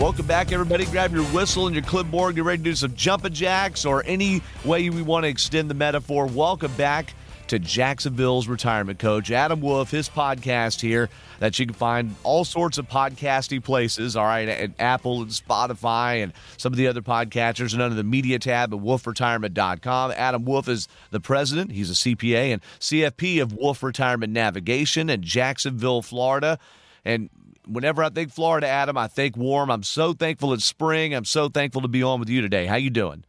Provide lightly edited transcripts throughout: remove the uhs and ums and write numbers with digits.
Welcome back, everybody. Grab your whistle and your clipboard. Get ready to do some jumping jacks or any way we want to extend the metaphor. Welcome back to Jacksonville's retirement coach, Adam Wolf, his podcast here that you can find all sorts of podcasty places, all right, at Apple and Spotify and some of the other podcatchers and under the media tab at wolfretirement.com. Adam Wolf is the president. He's a CPA and CFP of Wolf Retirement Navigation in Jacksonville, Florida. And whenever I think Florida, Adam, I think warm. I'm so thankful it's spring. I'm so thankful to be on with you today. How you doing?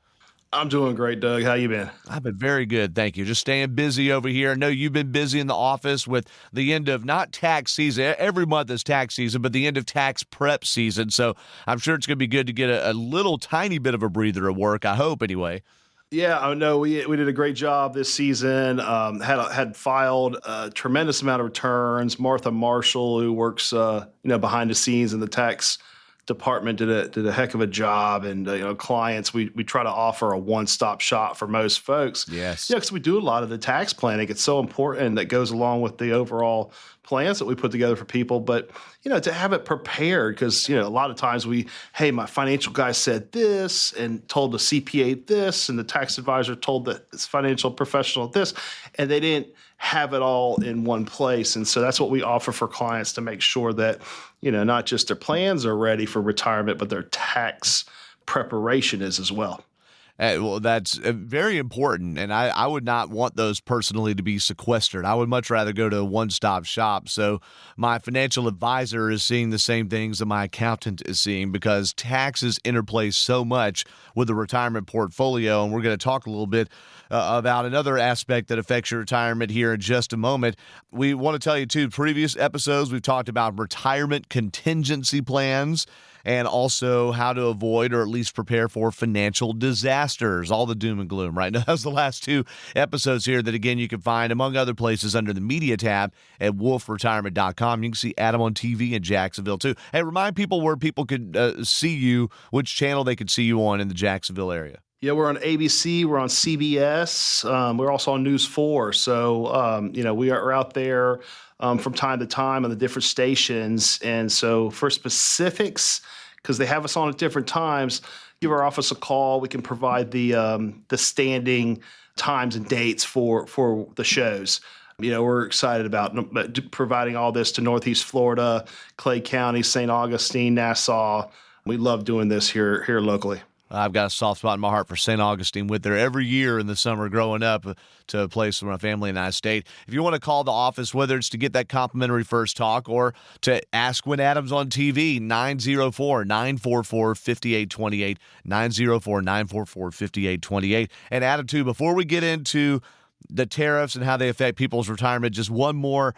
I'm doing great, Doug. How you been? I've been very good, thank you. Just staying busy over here. I know you've been busy in the office with the end of not tax season. Every month is tax season, but the end of tax prep season. So I'm sure it's going to be good to get a little tiny bit of a breather at work, I hope anyway. Yeah, I know we did a great job this season. Had filed a tremendous amount of returns. Martha Marshall, who works behind the scenes in the tax department, did a heck of a job. And clients, we try to offer a one-stop shop for most folks. Yes, because we do a lot of the tax planning. It's so important that goes along with the overall plans that we put together for people. But to have it prepared, because a lot of times my financial guy said this and told the CPA this, and the tax advisor told the financial professional this, and they didn't have it all in one place. And so that's what we offer for clients to make sure that not just their plans are ready for retirement, but their tax preparation is as well. Well, that's very important, and I would not want those personally to be sequestered. I would much rather go to a one-stop shop. So my financial advisor is seeing the same things that my accountant is seeing, because taxes interplay so much with the retirement portfolio, and we're going to talk a little bit about another aspect that affects your retirement here in just a moment. We want to tell you, too, previous episodes, we've talked about retirement contingency plans and also how to avoid or at least prepare for financial disasters, all the doom and gloom, right? Now, that's the last two episodes here that, again, you can find, among other places, under the media tab at wolfretirement.com. You can see Adam on TV in Jacksonville, too. Hey, remind people where people could see you, which channel they could see you on in the Jacksonville area. Yeah, we're on ABC, we're on CBS, we're also on News 4. So, we are out there from time to time on the different stations. And so for specifics, because they have us on at different times, give our office a call. We can provide the standing times and dates for the shows. We're excited about providing all this to Northeast Florida, Clay County, St. Augustine, Nassau. We love doing this here locally. I've got a soft spot in my heart for St. Augustine. Went there every year in the summer growing up to a place where my family and I stayed. If you want to call the office, whether it's to get that complimentary first talk or to ask when Adam's on TV, 904-944-5828, 904-944-5828. And Adam, too, before we get into the tariffs and how they affect people's retirement, just one more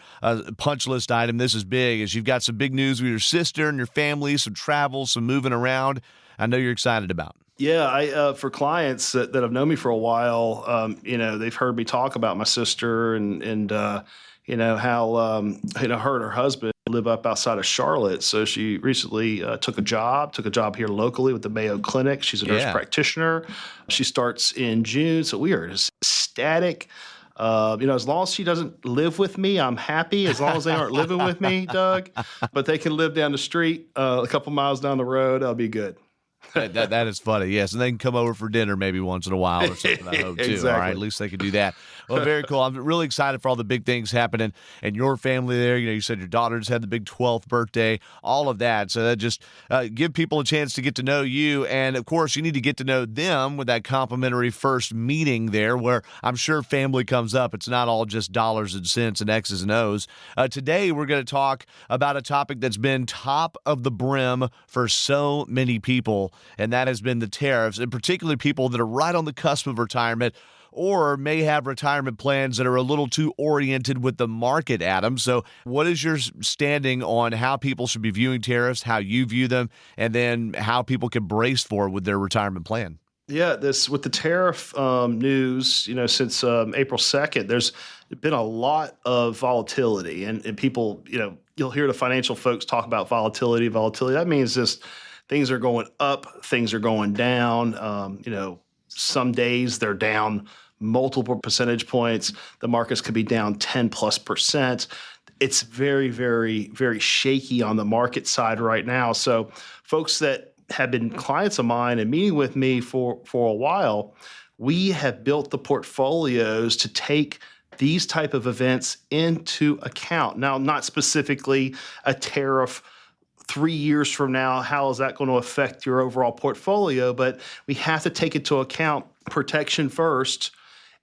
punch list item. This is big, as you've got some big news with your sister and your family, some travel, some moving around. I know you're excited about. Yeah, I for clients that have known me for a while, they've heard me talk about my sister and how her and her husband live up outside of Charlotte. So she recently took a job here locally with the Mayo Clinic. She's a nurse practitioner. She starts in June. So we are just ecstatic. As long as she doesn't live with me, I'm happy. As long as they aren't living with me, Doug, but they can live down the street, a couple miles down the road, I'll be good. That is funny, yes. And they can come over for dinner maybe once in a while or something, I hope, too. Exactly. All right, at least they can do that. Well, very cool. I'm really excited for all the big things happening in your family there. You said your daughter just had the big 12th birthday, all of that. So that just give people a chance to get to know you. And, of course, you need to get to know them with that complimentary first meeting there where I'm sure family comes up. It's not all just dollars and cents and X's and O's. Today, we're going to talk about a topic that's been top of the brim for so many people, and that has been the tariffs, and particularly people that are right on the cusp of retirement or may have retirement plans that are a little too oriented with the market, Adam. So what is your standing on how people should be viewing tariffs, how you view them, and then how people can brace for with their retirement plan? Yeah, with the tariff news, since April 2nd, there's been a lot of volatility, and people, you'll hear the financial folks talk about volatility. That means just things are going up, things are going down. Some days they're down multiple percentage points. The markets could be down 10+%. it's very, very, very shaky on the market side right now. So folks that have been clients of mine and meeting with me for a while, we have built the portfolios to take these type of events into account. Now, not specifically a tariff 3 years from now, how is that going to affect your overall portfolio? But we have to take into account protection first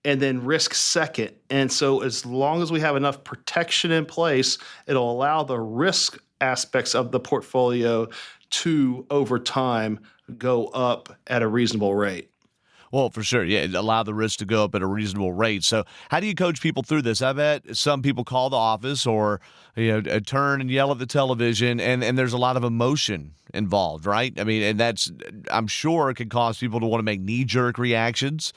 and then risk second. And so as long as we have enough protection in place, it'll allow the risk aspects of the portfolio to, over time, go up at a reasonable rate. Well, for sure. Yeah, allow the risk to go up at a reasonable rate. So how do you coach people through this? I bet some people call the office or turn and yell at the television, and there's a lot of emotion involved, right? I mean, and that's, I'm sure, it can cause people to want to make knee-jerk reactions,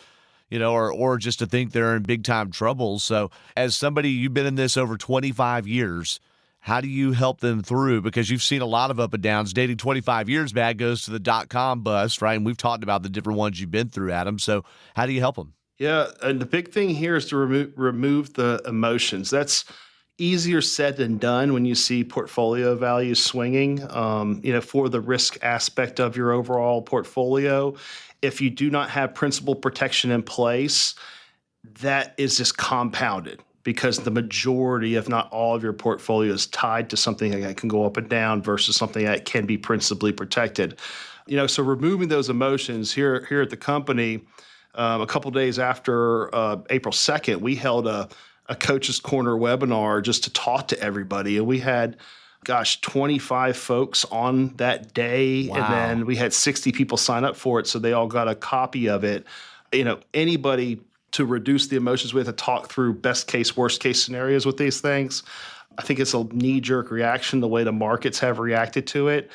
or just to think they're in big-time trouble. So as somebody, you've been in this over 25 years, how do you help them through? Because you've seen a lot of up and downs. Dating 25 years back goes to the dot-com bust, right? And we've talked about the different ones you've been through, Adam. So how do you help them? Yeah, and the big thing here is to remove the emotions. That's easier said than done when you see portfolio values swinging. For the risk aspect of your overall portfolio, if you do not have principal protection in place, that is just compounded because the majority, if not all of your portfolio is tied to something that can go up and down versus something that can be principally protected. So removing those emotions here at the company, a couple of days after April 2nd, we held a Coach's Corner webinar just to talk to everybody. And we had, 25 folks on that day. Wow. And then we had 60 people sign up for it. So they all got a copy of it. Anybody to reduce the emotions, we have to talk through best case, worst case scenarios with these things. I think it's a knee-jerk reaction the way the markets have reacted to it.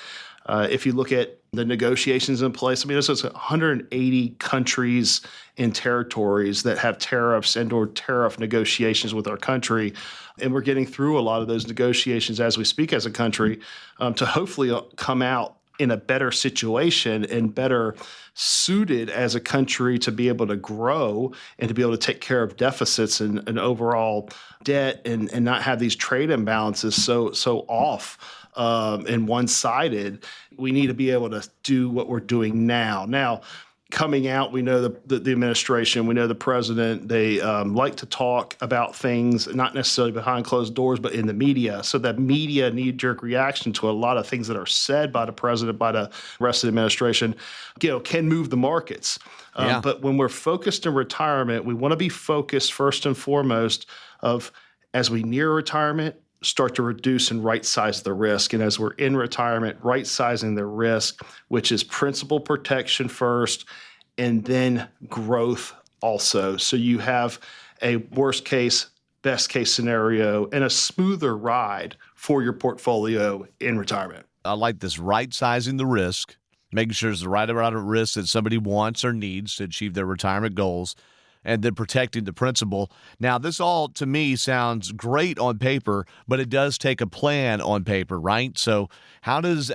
If you look at the negotiations in place, this is 180 countries and territories that have tariffs and or tariff negotiations with our country. And we're getting through a lot of those negotiations as we speak as a country to hopefully come out in a better situation and better suited as a country to be able to grow and to be able to take care of deficits and overall debt and not have these trade imbalances so off and one-sided. We need to be able to do what we're doing now. Now, coming out, we know the administration, we know the president, they like to talk about things, not necessarily behind closed doors, but in the media. So that media knee-jerk reaction to a lot of things that are said by the president, by the rest of the administration, can move the markets. Yeah. But when we're focused in retirement, we want to be focused first and foremost of, as we near retirement, start to reduce and right-size the risk. And as we're in retirement, right-sizing the risk, which is principal protection first, and then growth also. So you have a worst case, best case scenario, and a smoother ride for your portfolio in retirement. I like this right-sizing the risk, making sure it's the right amount of risk that somebody wants or needs to achieve their retirement goals, and then protecting the principal. Now, this all, to me, sounds great on paper, but it does take a plan on paper, right? So how does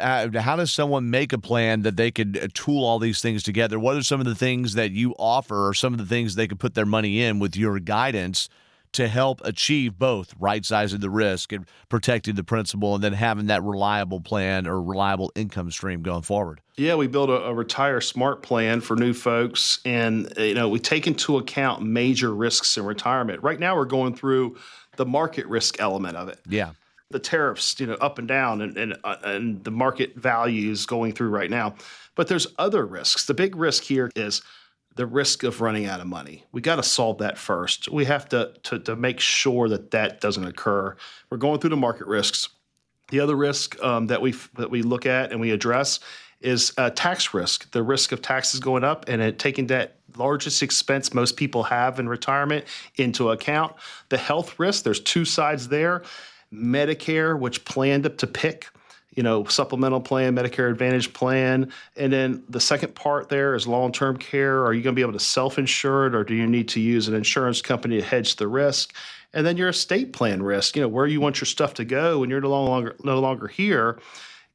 someone make a plan that they could tool all these things together? What are some of the things that you offer or some of the things they could put their money in with your guidance to help achieve both right-sizing the risk and protecting the principal and then having that reliable plan or reliable income stream going forward? Yeah, we built a Retire Smart plan for new folks, and we take into account major risks in retirement. Right now, we're going through the market risk element of it. Yeah. The tariffs, up and down, and the market values going through right now. But there's other risks. The big risk here is the risk of running out of money. We got to solve that first. We have to make sure that doesn't occur. We're going through the market risks. The other risk that we look at and we address is tax risk. The risk of taxes going up and taking that largest expense most people have in retirement into account. The health risk, there's two sides there. Medicare, which plan to pick, supplemental plan, Medicare Advantage plan. And then the second part there is long-term care. Are you going to be able to self-insure it, or do you need to use an insurance company to hedge the risk? And then your estate plan risk, where you want your stuff to go when you're no longer here,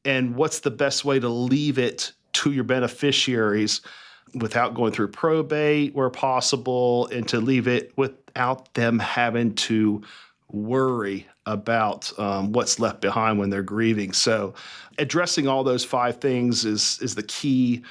and what's the best way to leave it to your beneficiaries without going through probate where possible, and to leave it without them having to worry about what's left behind when they're grieving. So addressing all those 5 things is the key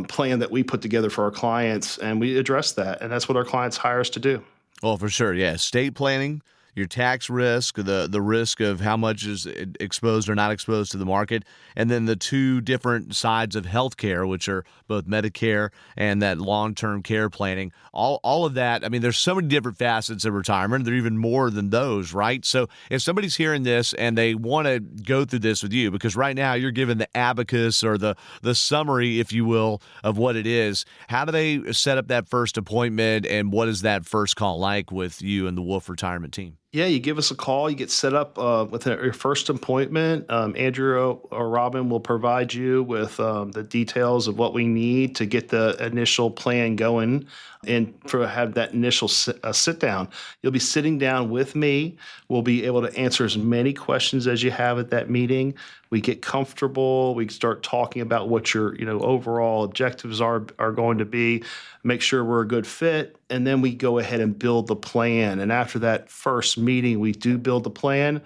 plan that we put together for our clients, and we address that. And that's what our clients hire us to do. Well, for sure, yeah. Estate planning, your tax risk, the risk of how much is exposed or not exposed to the market, and then the two different sides of healthcare, which are both Medicare and that long-term care planning. All of that. I mean, there's so many different facets of retirement. There are even more than those, right? So if somebody's hearing this and they want to go through this with you, because right now you're giving the abacus or the summary, if you will, of what it is. How do they set up that first appointment, and what is that first call like with you and the Wolf Retirement team? Yeah, you give us a call. You get set up with your first appointment. Andrew or Robin will provide you with the details of what we need to get the initial plan going and have that initial sit down. You'll be sitting down with me. We'll be able to answer as many questions as you have at that meeting. We get comfortable. We start talking about what your overall objectives are going to be. Make sure we're a good fit, and then we go ahead and build the plan. And after that first meeting, we do build the plan.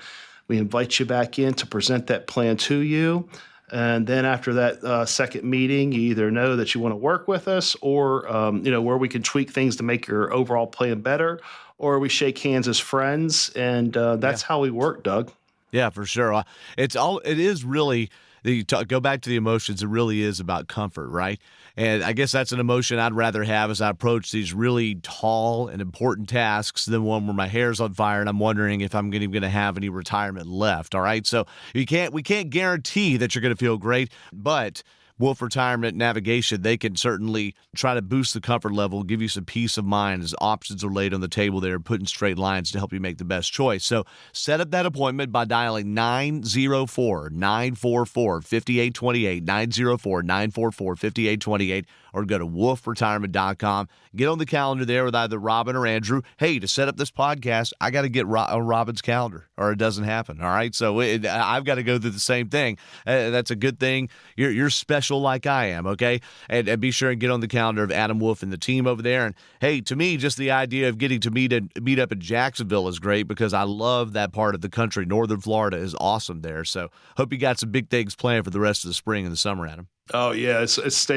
We invite you back in to present that plan to you. And then after that second meeting, you either know that you want to work with us, or where we can tweak things to make your overall plan better, or we shake hands as friends, and that's how we work, Doug. Yeah, for sure. It is really, go back to the emotions, it really is about comfort, right? And I guess that's an emotion I'd rather have as I approach these really tall and important tasks than one where my hair's on fire and I'm wondering if I'm going to have any retirement left, all right? So we can't guarantee that you're going to feel great, but Wolf Retirement Navigation, they can certainly try to boost the comfort level, give you some peace of mind as options are laid on the table there, put in straight lines to help you make the best choice. So set up that appointment by dialing 904-944-5828, 904-944-5828, or go to wolfretirement.com. Get on the calendar there with either Robin or Andrew. Hey, to set up this podcast, I got to get on Robin's calendar or it doesn't happen, all right? So I've got to go through the same thing. That's a good thing. You're special like I am, okay? And be sure and get on the calendar of Adam Wolf and the team over there. And hey, to me, just the idea of getting to meet up in Jacksonville is great because I love that part of the country. Northern Florida is awesome there. So hope you got some big things planned for the rest of the spring and the summer, Adam. Oh yeah,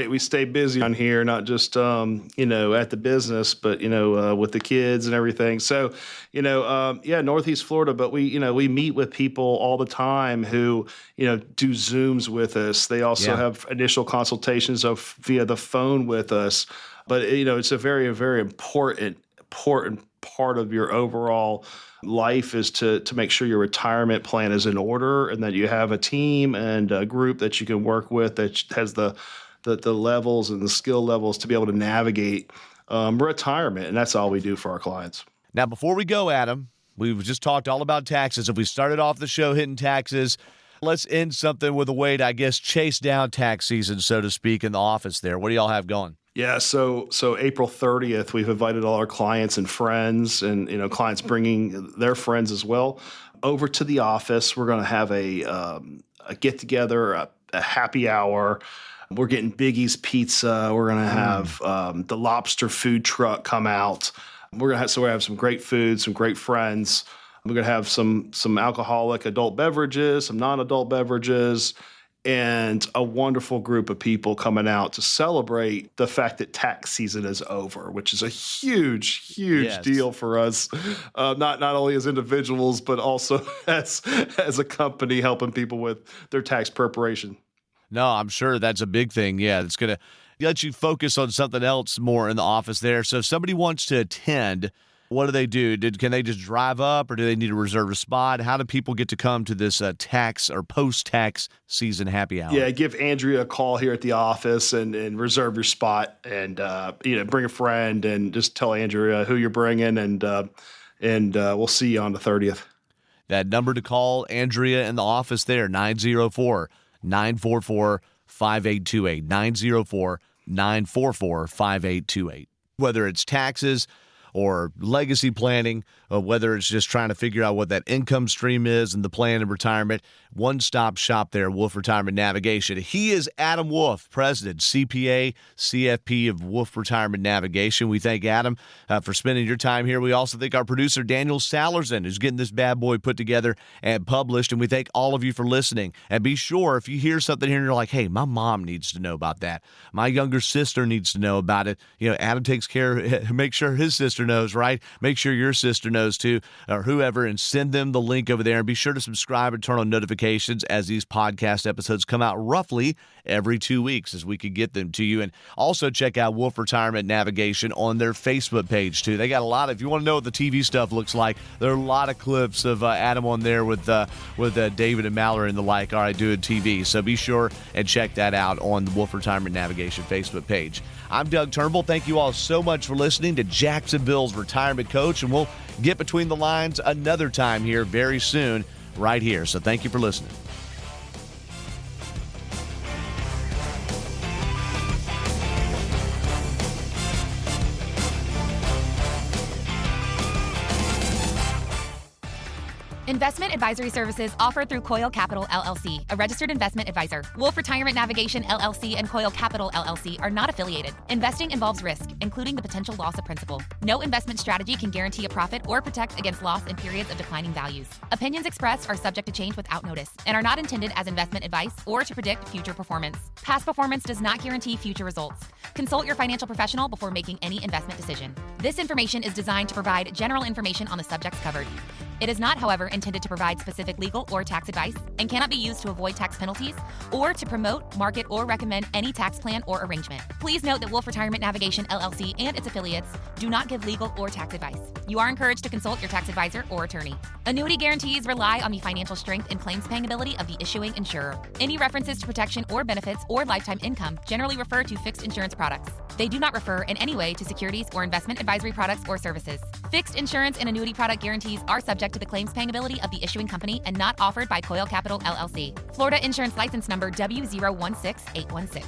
we stay busy on here, not just at the business, but with the kids and everything. So Northeast Florida, but we meet with people all the time who do Zooms with us. They also have initial consultations via the phone with us. But it's a very, very important part of your overall life is to make sure your retirement plan is in order and that you have a team and a group that you can work with that has the levels and the skill levels to be able to navigate retirement. And that's all we do for our clients. Now, before we go, Adam, we've just talked all about taxes. If we started off the show hitting taxes, let's end something with a way to, I guess, chase down tax season, so to speak, in the office there. What do y'all have going? Yeah, so April 30th, we've invited all our clients and friends, and clients bringing their friends as well over to the office. We're going to have a get together, a happy hour. We're getting Biggie's Pizza. We're going to have the lobster food truck come out. We're going to have some great food, some great friends. We're going to have some alcoholic adult beverages, some non-adult beverages, and a wonderful group of people coming out to celebrate the fact that tax season is over, which is a huge deal for us, not only as individuals, but also as a company helping people with their tax preparation. No, I'm sure that's a big thing. Yeah, it's going to let you focus on something else more in the office there. So if somebody wants to attend, what do they do? Can they just drive up, or do they need to reserve a spot? How do people get to come to this tax or post-tax season happy hour? Yeah, give Andrea a call here at the office and reserve your spot, and bring a friend and just tell Andrea who you're bringing, and we'll see you on the 30th. That number to call Andrea in the office there, 904-944-5828, 904-944-5828. Whether it's taxes or legacy planning whether it's just trying to figure out what that income stream is and the plan of retirement. One-stop shop there, Wolf Retirement Navigation. He is Adam Wolf, President, CPA, CFP of Wolf Retirement Navigation. We thank Adam for spending your time here. We also thank our producer, Daniel Salerson, who's getting this bad boy put together and published. And we thank all of you for listening. And be sure, if you hear something here and you're like, hey, my mom needs to know about that. My younger sister needs to know about it. Adam takes care, make sure his sister knows, right? Make sure your sister knows too, or whoever, and send them the link over there. And be sure to subscribe and turn on notifications as these podcast episodes come out roughly every 2 weeks as we could get them to you. And also check out Wolf Retirement Navigation on their Facebook page too. They got a lot of, if you want to know what the TV stuff looks like, there are a lot of clips of Adam on there with David and Mallory and the like, all right, doing TV. So be sure and check that out on the Wolf Retirement Navigation Facebook page. I'm Doug Turnbull. Thank you all so much for listening to Jacksonville's Retirement Coach, and we'll get between the lines another time here very soon right here. So thank you for listening. Investment advisory services offered through Coil Capital LLC, a registered investment advisor. Wolf Retirement Navigation LLC and Coil Capital LLC are not affiliated. Investing involves risk, including the potential loss of principal. No investment strategy can guarantee a profit or protect against loss in periods of declining values. Opinions expressed are subject to change without notice and are not intended as investment advice or to predict future performance. Past performance does not guarantee future results. Consult your financial professional before making any investment decision. This information is designed to provide general information on the subjects covered. It is not, however, intended to provide specific legal or tax advice and cannot be used to avoid tax penalties or to promote, market, or recommend any tax plan or arrangement. Please note that Wolf Retirement Navigation LLC and its affiliates do not give legal or tax advice. You are encouraged to consult your tax advisor or attorney. Annuity guarantees rely on the financial strength and claims paying ability of the issuing insurer. Any references to protection or benefits or lifetime income generally refer to fixed insurance products. They do not refer in any way to securities or investment advisory products or services. Fixed insurance and annuity product guarantees are subject to the claims paying ability of the issuing company and not offered by Coil Capital LLC. Florida Insurance License Number W016816.